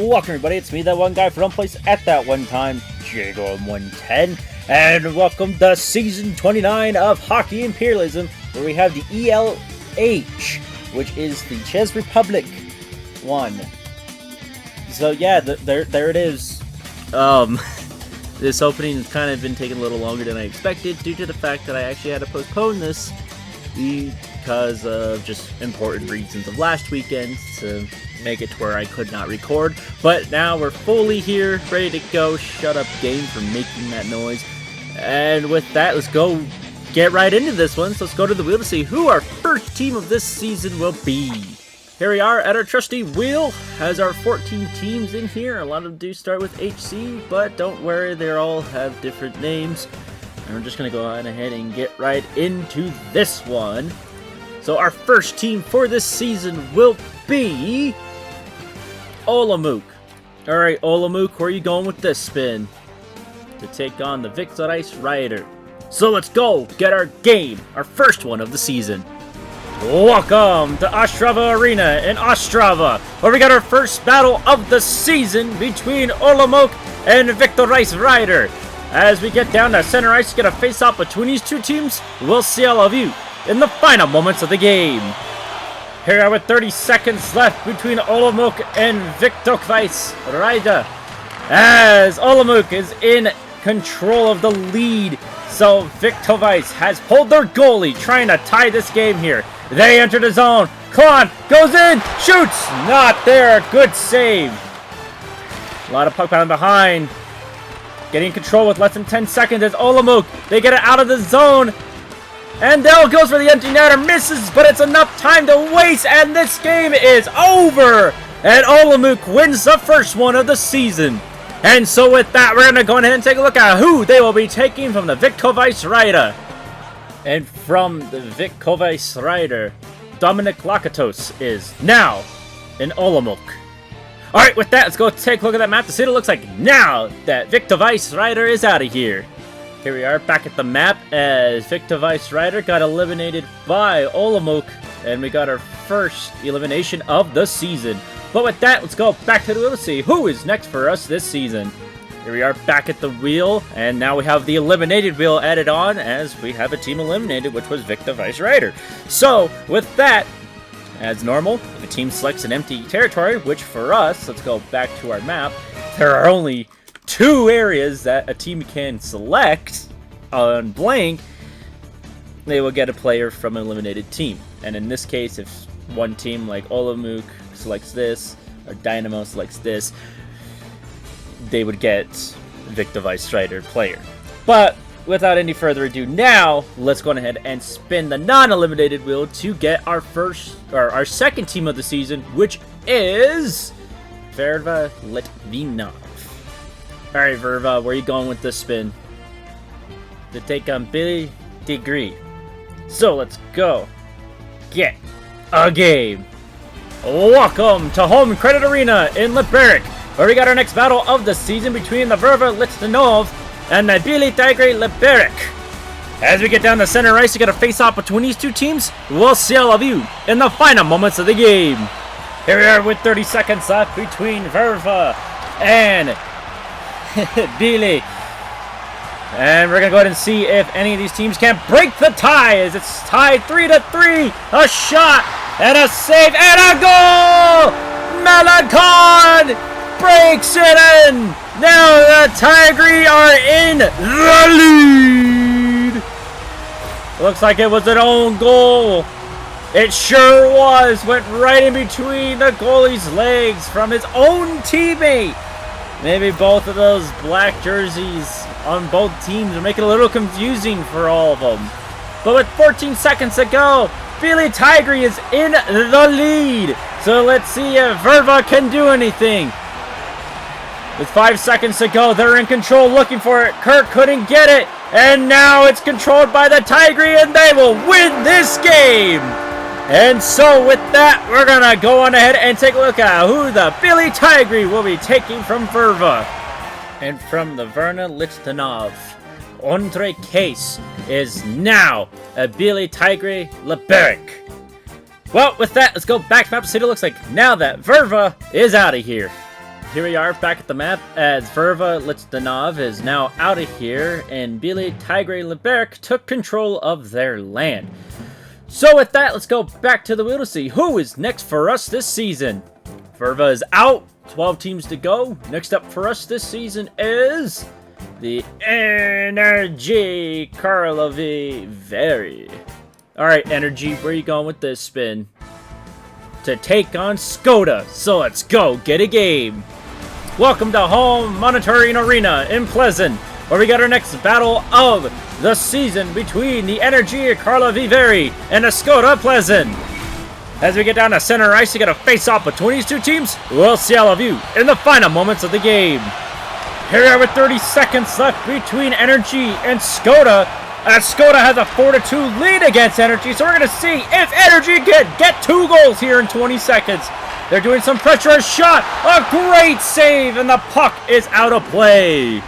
Welcome everybody, it's me, that one guy from one place at that one time, Jago110, and welcome to Season 29 of Hockey Imperialism, where we have the ELH, which is the Czech Republic one. So yeah, there it is. This opening has kind of been taking a little longer than I expected, due to the fact that I actually had to postpone this because of just important reasons of last weekend to make it to where I could not record. But now we're fully here, ready to go. Shut up, game, for making that noise. And with that, let's go get right into this one. So let's go to the wheel to see who our first team of this season will be. Here we are at our trusty wheel. Has our 14 teams in here. A lot of them do start with HC, but don't worry, they all have different names. And we're just going to go on ahead and get right into this one. So our first team for this season will be Olomouc. Alright, Olomouc, where are you going with this spin? To take on the Victorious Rider. So let's go get our game, our first one of the season. Welcome to Ostrava Arena in Ostrava, where we got our first battle of the season between Olomouc and Victorious Rider. As we get down to center ice to get a face-off between these two teams, we'll see all of you in the final moments of the game. Here we are with 30 seconds left between Olomouc and Victorious Rider, as Olomouc is in control of the lead. So Victorious has pulled their goalie, trying to tie this game here. They enter the zone. Klon goes in, shoots, not there. Good save. A lot of puck battling behind. Getting control with less than 10 seconds as Olomouc, they get it out of the zone. And Dell goes for the empty netter, misses, but it's enough time to waste, and this game is over. And Olomouc wins the first one of the season. And so with that, we're going to go ahead and take a look at who they will be taking from the Victorious Rider. And from the Victorious Rider, Dominic Lakatos is now in Olomouc. Alright, with that, let's go take a look at that map to see what it looks like now that Victorious Rider is out of here. Here we are back at the map as Victorious Rider got eliminated by Olomouc, and we got our first elimination of the season. But with that, let's go back to the wheel to see who is next for us this season. Here we are back at the wheel, and now we have the eliminated wheel added on as we have a team eliminated, which was Victorious Rider. So with that, as normal, if a team selects an empty territory, which for us, let's go back to our map, there are only 2 areas that a team can select on blank, they will get a player from an eliminated team. And in this case, if one team like Olomouc selects this, or Dynamo selects this, they would get Victorious Rider player. But without any further ado, now let's go ahead and spin the non-eliminated wheel to get our our second team of the season, which is Verva Litvinov. Alright, Verva, where are you going with this spin? To take on Billy Degree. So let's go get a game. Welcome to Home Credit Arena in Liberec, where we got our next battle of the season between the Verva Litvinov and the Billy Degree Liberec. As we get down the center ice to get a face-off between these two teams, we'll see all of you in the final moments of the game. Here we are with 30 seconds left between Verva and Billy. And we're going to go ahead and see if any of these teams can break the tie, as it's tied 3-3. A shot and a save and a goal! Malakon breaks it in! Now the Tigers are in the lead! Looks like it was an own goal. It sure was. Went right in between the goalie's legs from his own teammate. Maybe both of those black jerseys on both teams are making it a little confusing for all of them. But with 14 seconds to go, Billy Tiger is in the lead. So let's see if Verva can do anything. With 5 seconds to go, they're in control looking for it. Kirk couldn't get it. And now it's controlled by the Tiger, and they will win this game. And so with that, we're going to go on ahead and take a look at who the Billy Tiger will be taking from Verva. And from the Verna Litvinov, Andre Case is now a Billy Tiger Liberec. Well, with that, let's go back to map to see what it looks like now that Verva is out of here. Here we are back at the map as Verva Litvinov is now out of here and Billy Tigre Liberec took control of their land. So with that, let's go back to the wheel to see who is next for us this season. Verva is out, 12 teams to go. Next up for us this season is the Energy Karlovy Vary. Alright, Energy, where are you going with this spin? To take on Skoda, so let's go get a game. Welcome to home monitoring arena in Pleasant, where we got our next battle of the season between the Energy Karlovy Vary and the Skoda Pleasant. As we get down to center ice, you got a face-off between these two teams. We'll see all of you in the final moments of the game. Here we are with 30 seconds left between Energy and Skoda, as Skoda has a 4-2 lead against Energy, so we're going to see if Energy can get 2 goals here in 20 seconds. They're doing some pressure, a shot, a great save, and the puck is out of play.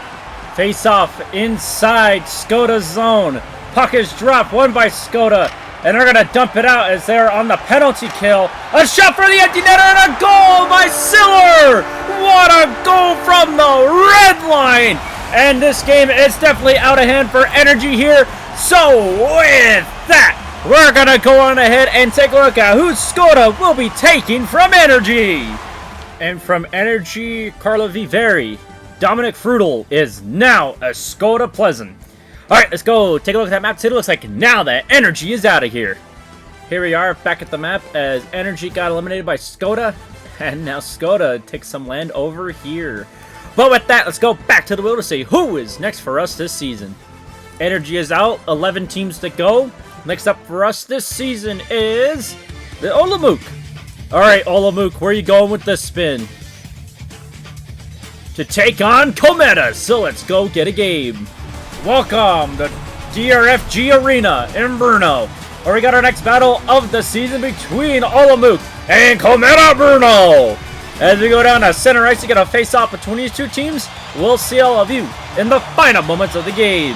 Face-off inside Skoda's zone. Puck is dropped, won by Skoda, and they're going to dump it out as they're on the penalty kill. A shot for the empty netter, and a goal by Siller! What a goal from the red line! And this game is definitely out of hand for Energy here. So with that, we're going to go on ahead and take a look at who Skoda will be taking from Energy. And from Energy Karlovy Vary, Dominic Frudel is now a Skoda Pleasant. Alright, let's go take a look at that map. It looks like now that Energy is out of here. Here we are back at the map as Energy got eliminated by Skoda. And now Skoda takes some land over here. But with that, let's go back to the wheel to see who is next for us this season. Energy is out, 11 teams to go. Next up for us this season is the Olomouc. Alright, Olomouc, where are you going with this spin? To take on Kometa, so let's go get a game. Welcome to DRFG Arena in Brno, where we got our next battle of the season between Olomouc and Kometa Brno. As we go down to center ice to get a face-off between these two teams, we'll see all of you in the final moments of the game.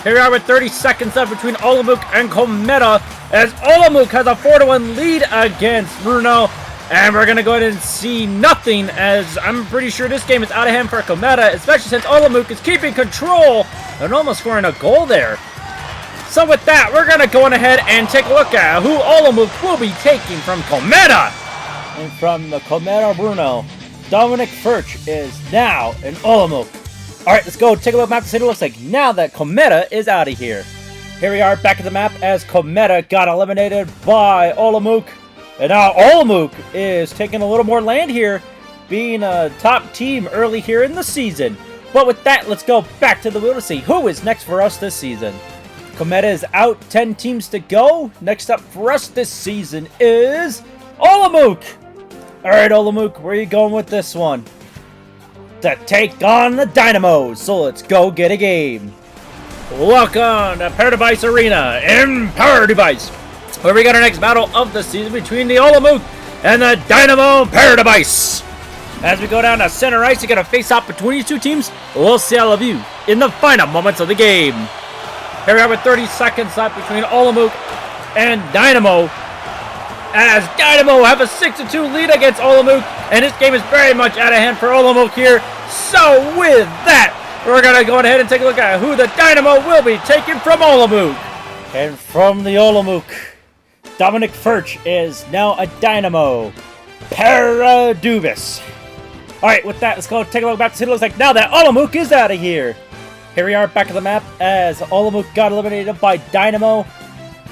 Here we are with 30 seconds left between Olomouc and Kometa, as Olomouc has a 4-1 lead against Brno. And we're going to go ahead and see nothing, as I'm pretty sure this game is out of hand for Kometa, especially since Olomouc is keeping control and almost scoring a goal there. So with that, we're going to go on ahead and take a look at who Olomouc will be taking from Kometa. And from the Kometa Brno, Dominic Furch is now in Olomouc. Alright, let's go take a look at the map to see what it looks like now that Kometa is out of here. Here we are back at the map as Kometa got eliminated by Olomouc. And now Olomouc is taking a little more land here, being a top team early here in the season. But with that, let's go back to the wheel to see who is next for us this season. Kometa is out, 10 teams to go. Next up for us this season is Olomouc. Alright, Olomouc, where are you going with this one? To take on the Dynamos, so let's go get a game. Welcome to Paradise Arena in Paradise, where we got our next battle of the season between the Olomouc and the Dynamo Paradise. As we go down to center ice to get a face-off between these two teams, we'll see all of you in the final moments of the game. Here we are with 30 seconds left between Olomouc and Dynamo, as Dynamo have a 6-2 lead against Olomouc, and this game is very much out of hand for Olomouc here. So with that, we're going to go ahead and take a look at who the Dynamo will be taking from Olomouc. And from the Olomouc, Dominic Furch is now a Dynamo Paradubis. Alright, with that, let's go take a look back to see what it looks like now that Olomouc is out of here. Here we are back at the map as Olomouc got eliminated by Dynamo.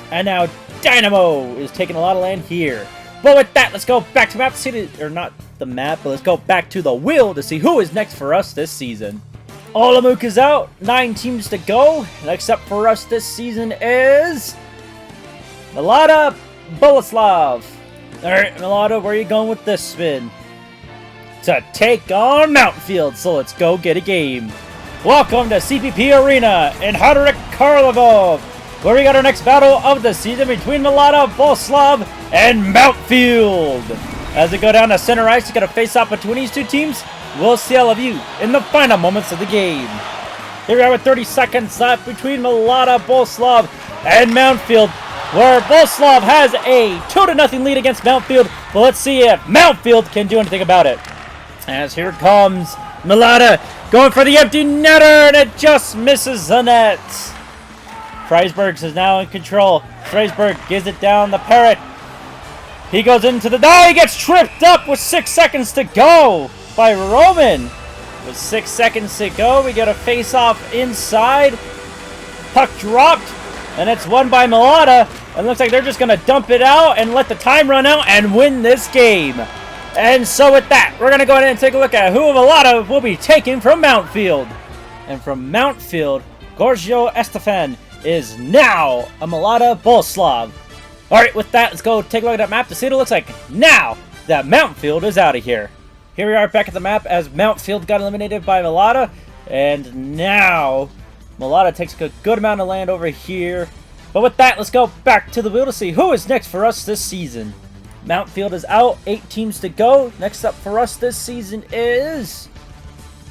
And now Dynamo is taking a lot of land here. But with that, let's go back to the map to see or not the map, but let's go back to the wheel to see who is next for us this season. Olomouc is out, 9 teams to go. Next up for us this season is Milada Boleslav. Alright, Milada, where are you going with this spin? To take on Mountfield, so let's go get a game. Welcome to CPP Arena in Hadrik Karlovov, where we got our next battle of the season between Milada Boleslav and Mountfield. As we go down to center ice to get a face-off between these two teams, we'll see all of you in the final moments of the game. Here we are with 30 seconds left between Milada Boleslav and Mountfield, where Boleslav has a 2-0 lead against Mountfield, but let's see if Mountfield can do anything about it. As here comes Milata going for the empty netter, and it just misses the net. Freisberg is now in control. Freisberg gives it down the Parrot. He goes into the... he gets tripped up with 6 seconds to go by Roman. With 6 seconds to go, we get a face-off inside. Puck dropped, and it's won by Milata. It looks like they're just going to dump it out and let the time run out and win this game. And so with that, we're going to go ahead and take a look at who Milata will be taking from Mountfield. And from Mountfield, Gorgio Estefan is now a Milata Boleslav. Alright, with that, let's go take a look at that map to see what it looks like now that Mountfield is out of here. Here we are back at the map as Mountfield got eliminated by Milata. And now Milata takes a good amount of land over here. But with that, let's go back to the wheel to see who is next for us this season. Mountfield is out, 8 teams to go. Next up for us this season is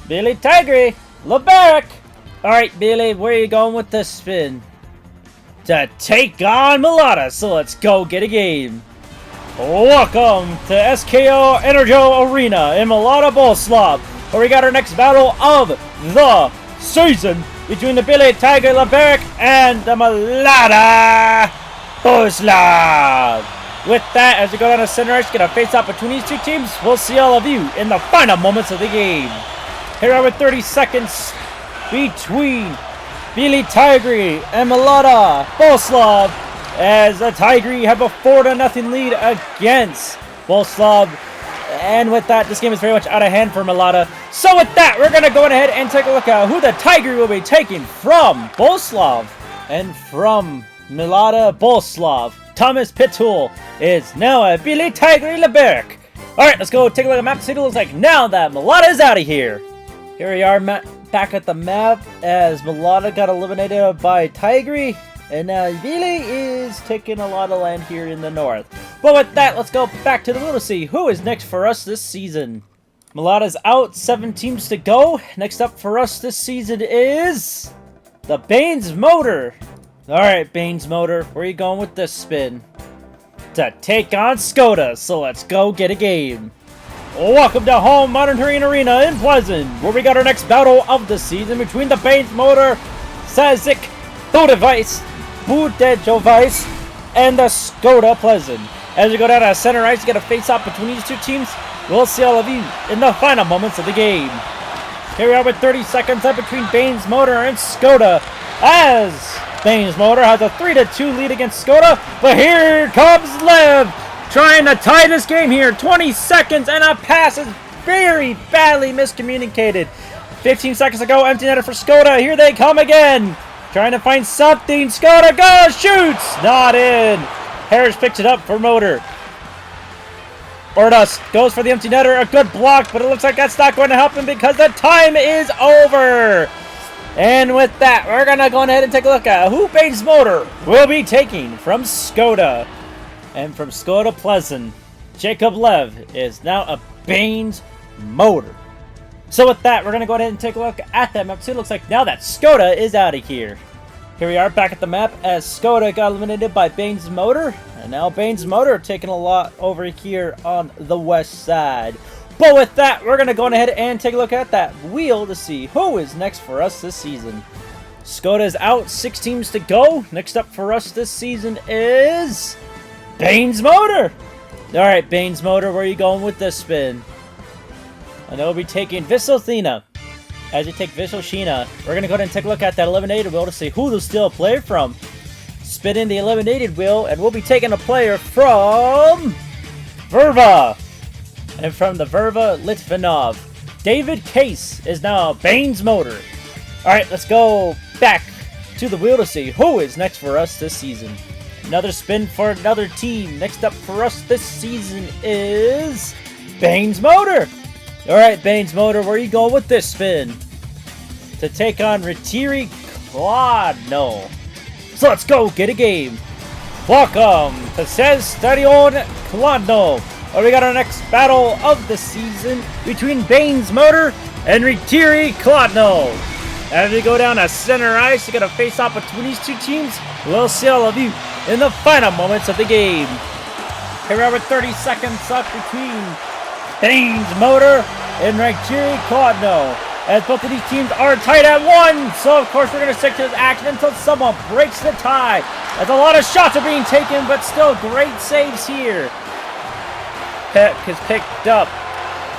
Billy Tigre LeBeric. Alright, Billy, where are you going with this spin? To take on Milata, so let's go get a game. Welcome to SKO Energo Arena in Milata Boleslav, where we got our next battle of the season between the Billy Tiger LeBeric and the Milata Boleslav. With that, as we go down to center ice, get a face-off between these two teams. We'll see all of you in the final moments of the game. Here are with 30 seconds between Billy Tigre and Milata Boleslav, as the Tigre have a 4-0 lead against Boleslav. And with that, this game is very much out of hand for Milata. So with that, we're going to go ahead and take a look at who the Tigre will be taking from Boleslav. And from Milata Boleslav, Thomas Pitul is now a Billy Tigre LeBeric. Alright, let's go take a look at the map to see what it looks like now that Milata is out of here. Here we are back at the map as Milata got eliminated by Tigre. And now Billy is taking a lot of land here in the north. But with that, let's go back to the wheel to see who is next for us this season. Milata's out, 7 teams to go. Next up for us this season is the Baines Motor. Alright, Baines Motor, where are you going with this spin? To take on Skoda, so let's go get a game. Welcome to home Modern Terrain Arena in Pleasant, where we got our next battle of the season between the Baines Motor, Sazik Budevice, and the Skoda Pleasant. As we go down to center ice, get a face-off between these two teams. We'll see all of you in the final moments of the game. Here we are with 30 seconds up between Baines Motor and Skoda, as Baines Motor has a 3-2 lead against Skoda, but here comes Lev trying to tie this game here. 20 seconds and a pass is very badly miscommunicated. 15 seconds to go, empty netter for Skoda. Here they come again, trying to find something. Skoda goes, shoots, not in. Harris picks it up for Motor. Bordas goes for the empty netter, a good block, but it looks like that's not going to help him because the time is over. And with that, we're going to go ahead and take a look at who Baines Motor will be taking from Skoda. And from Skoda Pleasant, Jacob Lev is now a Baines Motor. So with that, we're going to go ahead and take a look at that map. So it looks like now that Skoda is out of here. Here we are back at the map as Skoda got eliminated by Baines Motor. And now Baines Motor taking a lot over here on the west side. But with that, we're going to go ahead and take a look at that wheel to see who is next for us this season. Skoda is out, 6 teams to go. Next up for us this season is Baines Motor. Alright, Baines Motor, where are you going with this spin? And they'll be taking Visselthina. As you take Visselshina, we're going to go ahead and take a look at that eliminated wheel to see who they'll steal a player from. Spin in the eliminated wheel, and we'll be taking a player from Verva. And from the Verva, Litvinov, David Case is now Baines Motor. Alright, let's go back to the wheel to see who is next for us this season. Another spin for another team. Next up for us this season is Baines Motor. Alright, Baines Motor, where are you going with this spin? To take on Retiri Kladno. So let's go get a game. Welcome to Stadion Kladno, where we got our next battle of the season between Baines Motor and Retiri Kladno. As we go down to center ice to get a face-off between these two teams, we'll see all of you in the final moments of the game. Here we are with 30 seconds up between Baines Motor and Rytiri Kladno. As both of these teams are tied at 1. So, of course, we're going to stick to this action until someone breaks the tie. As a lot of shots are being taken, but still great saves here. Peck is picked up.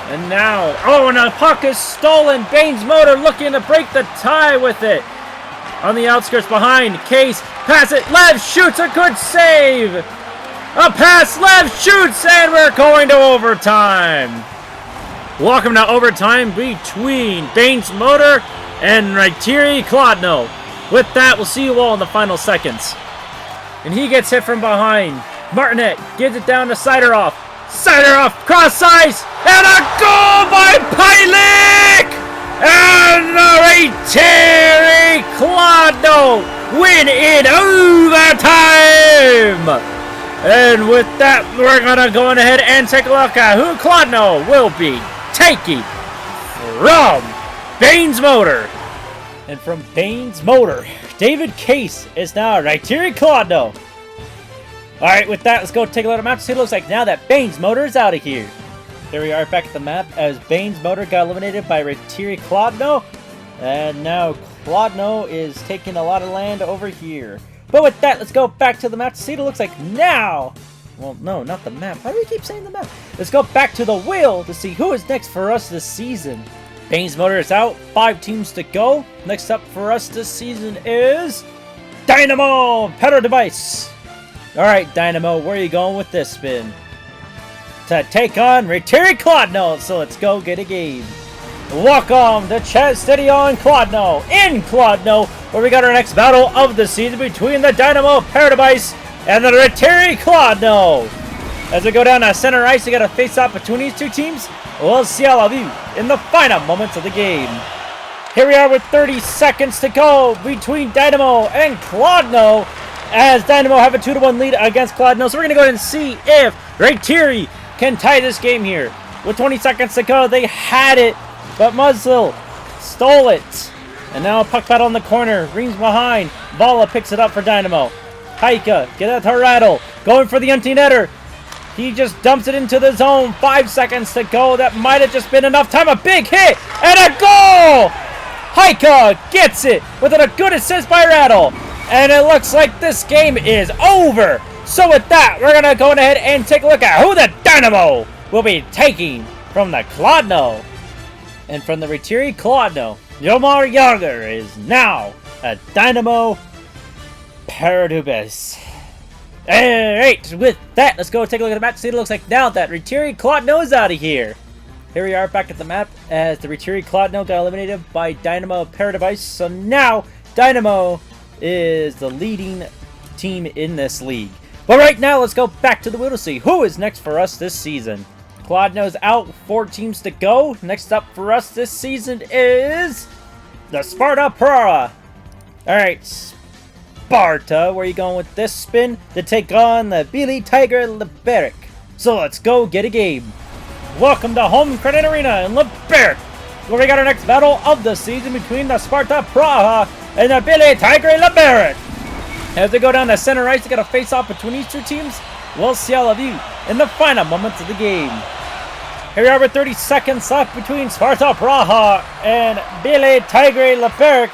And now, and the puck is stolen. Baines Motor looking to break the tie with it. On the outskirts behind, Case, pass it, Lev shoots, a good save. A pass, Lev shoots, and we're going to overtime. Welcome to overtime between Baines Motor and Rytiri Kladno. With that, we'll see you all in the final seconds. And he gets hit from behind. Martinet gives it down to Sideroff. Sideroff, cross ice, and a goal by Pylik! And Rytiri Kladno win in overtime! And with that, we're going to go ahead and take a look at who Kladno will be taking from Baines Motor. And from Baines Motor, David Case is now Rytiri Kladno. Alright, with that, let's go take a look at the map. See what it looks like now that Baines Motor is out of here. Here we are back at the map as Baines Motor got eliminated by Rytiri Kladno. And now Kladno is taking a lot of land over here. But with that, let's go back to the map to see what it looks like now. Well, no, not the map. Why do we keep saying the map? Let's go back to the wheel to see who is next for us this season. Baines Motor is out. 5 teams to go. Next up for us this season is Dynamo Pedal Device. Alright, Dynamo, where are you going with this spin? To take on Rytiri Kladno. So let's go get a game. Welcome to Stadion Kladno in Kladno, where we got our next battle of the season between the Dynamo Paradise and the Rytiri Kladno. As we go down to center ice, we got a face-off between these two teams. We'll see all of you in the final moments of the game. Here we are with 30 seconds to go between Dynamo and Kladno, as Dynamo have a 2-1 lead against Kladno. So we're going to go ahead and see if Rytiri can tie this game here. With 20 seconds to go, they had it, but Muzzle stole it. And now a puck battle in the corner. Reams behind. Bala picks it up for Dynamo. Haika, get it to Rattle. Going for the empty netter. He just dumps it into the zone. 5 seconds to go. That might have just been enough time. A big hit and a goal! Haika gets it with a good assist by Rattle. And it looks like this game is over. So with that, we're going to go ahead and take a look at who the Dynamo will be taking from the Kladno. And from the Rytiri Kladno, Yomar Yager is now a Dynamo Paradubis. Alright, with that, let's go take a look at the map to see what it looks like now that Rytiri Kladno is out of here. Here we are back at the map as the Rytiri Kladno got eliminated by Dynamo Paradise. So now, Dynamo is the leading team in this league. But right now, let's go back to the wheel to see who is next for us this season. Kladno's out, 4 teams to go. Next up for us this season is the Sparta Praha. Alright, Sparta, where are you going with this spin? To take on the Billy Tiger Liberec. So let's go get a game. Welcome to Home Credit Arena in Liberec, where we got our next battle of the season between the Sparta Praha and the Billy Tiger Liberec. As they go down the center ice, they got a face-off between these two teams. We'll see all of you in the final moments of the game. Here we are with 30 seconds left between Sparta Praha and Billy Tiger Liberec,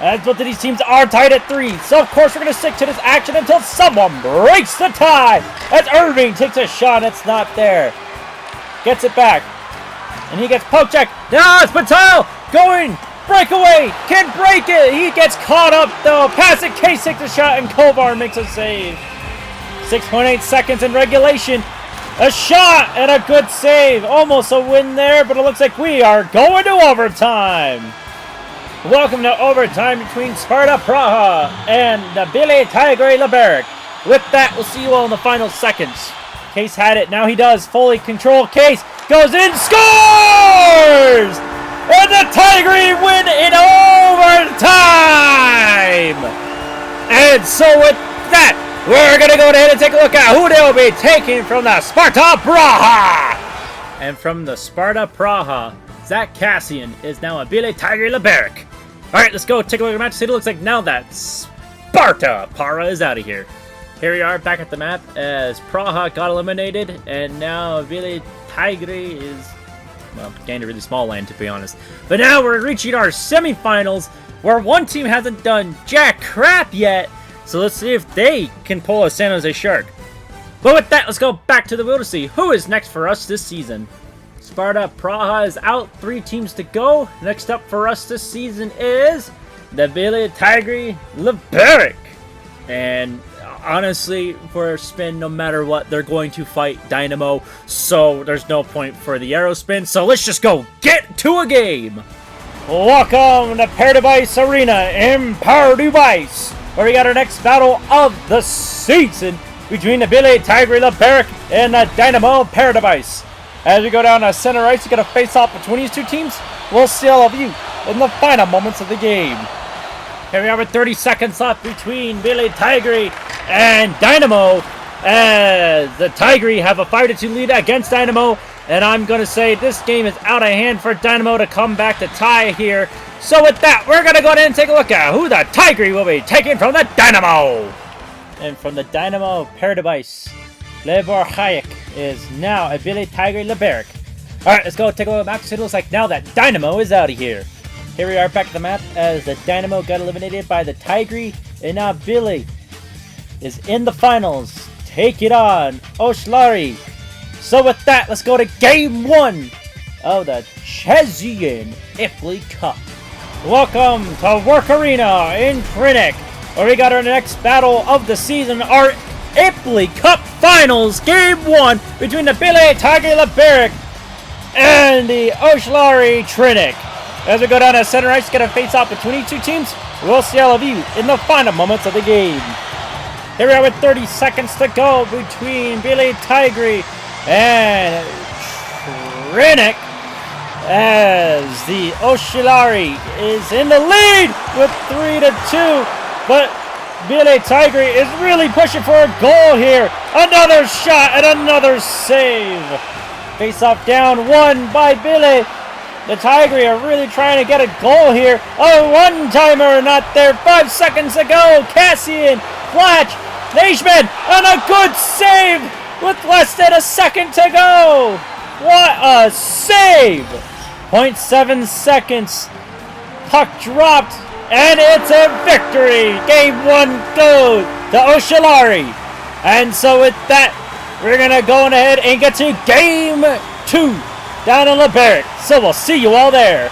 as both of these teams are tied at 3. So of course we're going to stick to this action until someone breaks the tie. As Irving takes a shot, it's not there. Gets it back. And he gets poke check. Now it's Patel going. Breakaway. Can break it. He gets caught up though. Pass it. Case takes a shot and Kovar makes a save. 6.8 seconds in regulation. A shot and a good save. Almost a win there, but it looks like we are going to overtime. Welcome to overtime between Sparta Praha and the Billy Tiger Liberec. With that, we'll see you all in the final seconds. Case had it. Now he does. Fully control. Case goes in. Scores! And the Tigers win in overtime! And so with that, we're going to go ahead and take a look at who they'll be taking from the Sparta Praha. And from the Sparta Praha, Zach Cassian is now a Billy Tiger Liberec. Alright, let's go take a look at the match. See what it looks like now that Sparta Praha is out of here. Here we are back at the map as Praha got eliminated, and now Billy Tigre is, well, gained a really small land, to be honest. But now we're reaching our semifinals, where one team hasn't done jack crap yet. So let's see if they can pull a San Jose Shark. But with that, let's go back to the wheel to see who is next for us this season. Sparta Praha is out, 3 teams to go. Next up for us this season is the Billy Tigre Liberec. And honestly, for a spin, no matter what, they're going to fight Dynamo. So there's no point for the arrow spin. So let's just go get to a game. Welcome to Paradise Arena in Paradise, where we got our next battle of the season between the Billy Tigre Liberec and the Dynamo Paradise. As we go down to center ice, you got a face-off between these two teams. We'll see all of you in the final moments of the game. Here we are with 30 seconds left between Billy Tigre and Dynamo, as the Tigre have a 5-2 lead against Dynamo. And I'm going to say this game is out of hand for Dynamo to come back to tie here. So with that, we're going to go ahead and take a look at who the Tigre will be taking from the Dynamo. And from the Dynamo Paradise, Lebor Hayek is now a Billy Tigre Liberec. Alright, let's go take a look at the map. So it looks like now that Dynamo is out of here. Here we are back at the map as the Dynamo got eliminated by the Tigre. And now Billy is in the finals. Take it on, Oshlari. So with that, let's go to Game 1 of the Czechian Imply Cup. Welcome to Work Arena in Trinec, where we got our next battle of the season, our Imply Cup Finals, Game 1 between the Billy Tigre Liberec and the Oshlari Trinec. As we go down to center ice, get a face-off between these two teams. We'll see all of you in the final moments of the game. Here we are with 30 seconds to go between Billy Tigre and Trinec, as the Oshlari is in the lead with 3-2, but Billy Tigre is really pushing for a goal here. Another shot and another save. Face off down 1 by Billy. The Tigre are really trying to get a goal here. A one-timer not there. 5 seconds to go. Cassian, Flatch, Leishman, and a good save with less than a second to go. What a save. 0.7 seconds. Puck dropped. And it's a victory! Game 1 goes to Oshlari. And so with that, we're going to go ahead and get to Game 2 down in Liberec. So we'll see you all there.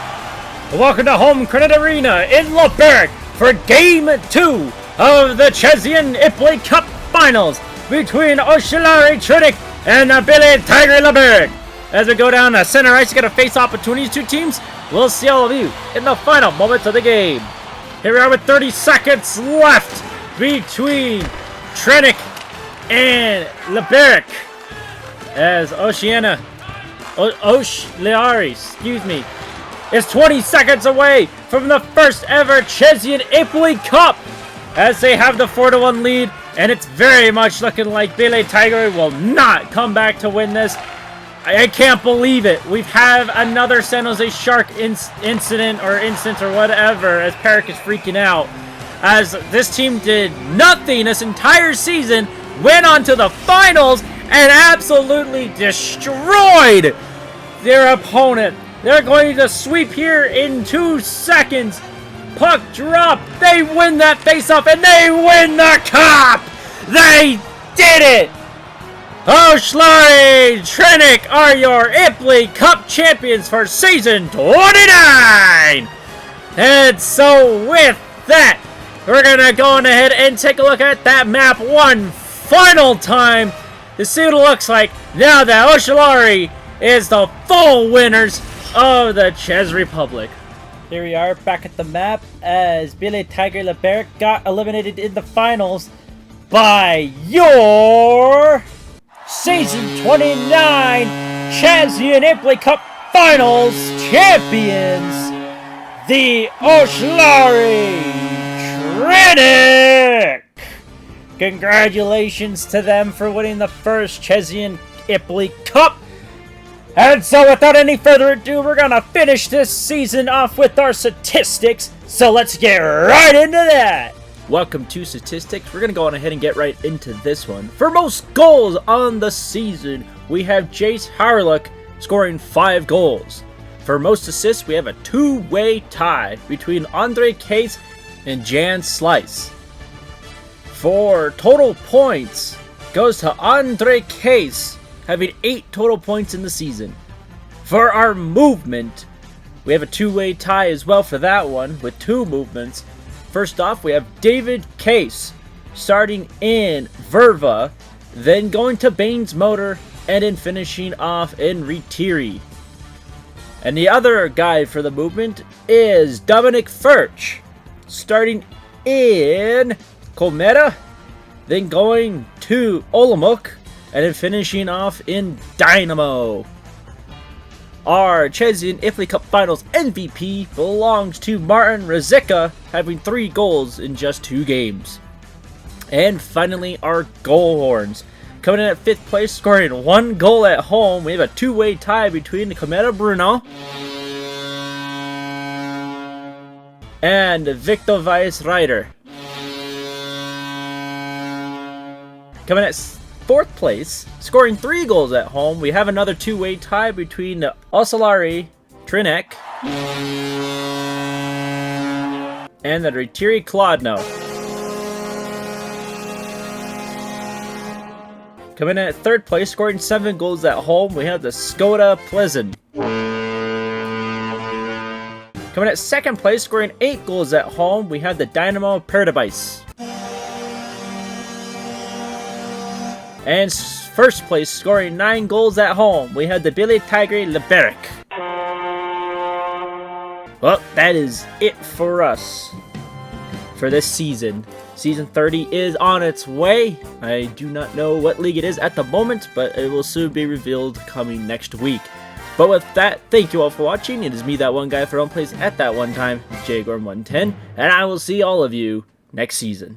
Welcome to Home Credit Arena in Liberec for Game 2 of the Czechian Imply Cup Finals between Oshlari Trinec and the Billy Tigre Liberec. As we go down to center ice, you get a face-off between these two teams. We'll see all of you in the final moments of the game. Here we are with 30 seconds left between Trinec and Liberec, as Oshlari, is 20 seconds away from the first ever Czechian Imply Cup, as they have the 4-1 lead, and it's very much looking like Billy Tigre will not come back to win this. I can't believe it. We've had another San Jose Shark incident or whatever, as Peric is freaking out. As this team did nothing this entire season, went on to the finals, and absolutely destroyed their opponent. They're going to sweep here in 2 seconds. Puck drop. They win that faceoff, and they win the cup. They did it. Oshlari Trinec are your Imply Cup champions for season 29! And so with that, we're going to go on ahead and take a look at that map one final time to see what it looks like now that Oshlari is the full winners of the Czech Republic. Here we are back at the map as Billy Tigre Liberec got eliminated in the finals by your Season 29 Czechian Imply Cup Finals champions, the Oshlari Trinec. Congratulations to them for winning the first Czechian Imply Cup. And so without any further ado, we're going to finish this season off with our statistics. So let's get right into that. Welcome to statistics. We're going to go on ahead and get right into this one. For most goals on the season, we have Jace Harlock scoring 5 goals. For most assists, we have a two-way tie between Andre Case and Jan Slice. For total points, goes to Andre Case, having 8 total points in the season. For our movement, we have a two-way tie as well for that one, with 2 movements. First off, we have David Case, starting in Verva, then going to Baines Motor, and then finishing off in Retiri. And the other guy for the movement is Dominic Furch, starting in Kometa, then going to Olomouc, and then finishing off in Dynamo. Our Czechian Imply Cup Finals MVP belongs to Martin Ruzicka, having 3 goals in just 2 games. And finally, our goal horns. Coming in at 5th place, scoring 1 goal at home, we have a two-way tie between Kometa Bruno and Victor Weiss Ryder. Coming at 4th place, scoring 3 goals at home, we have another two-way tie between Osalari Trinek and the Retiri Klodno. Coming in at 3rd place, scoring 7 goals at home, we have the Skoda Pleasant. Coming at 2nd place, scoring 8 goals at home, we have the Dynamo Paradise. And 1st place, scoring 9 goals at home, we have the Billy Tigre Leberic. Well, that is it for us for this season. Season 30 is on its way. I do not know what league it is at the moment, but it will soon be revealed coming next week. But with that, thank you all for watching. It is me, that one guy for Home Place at that one time, JGorm110, and I will see all of you next season.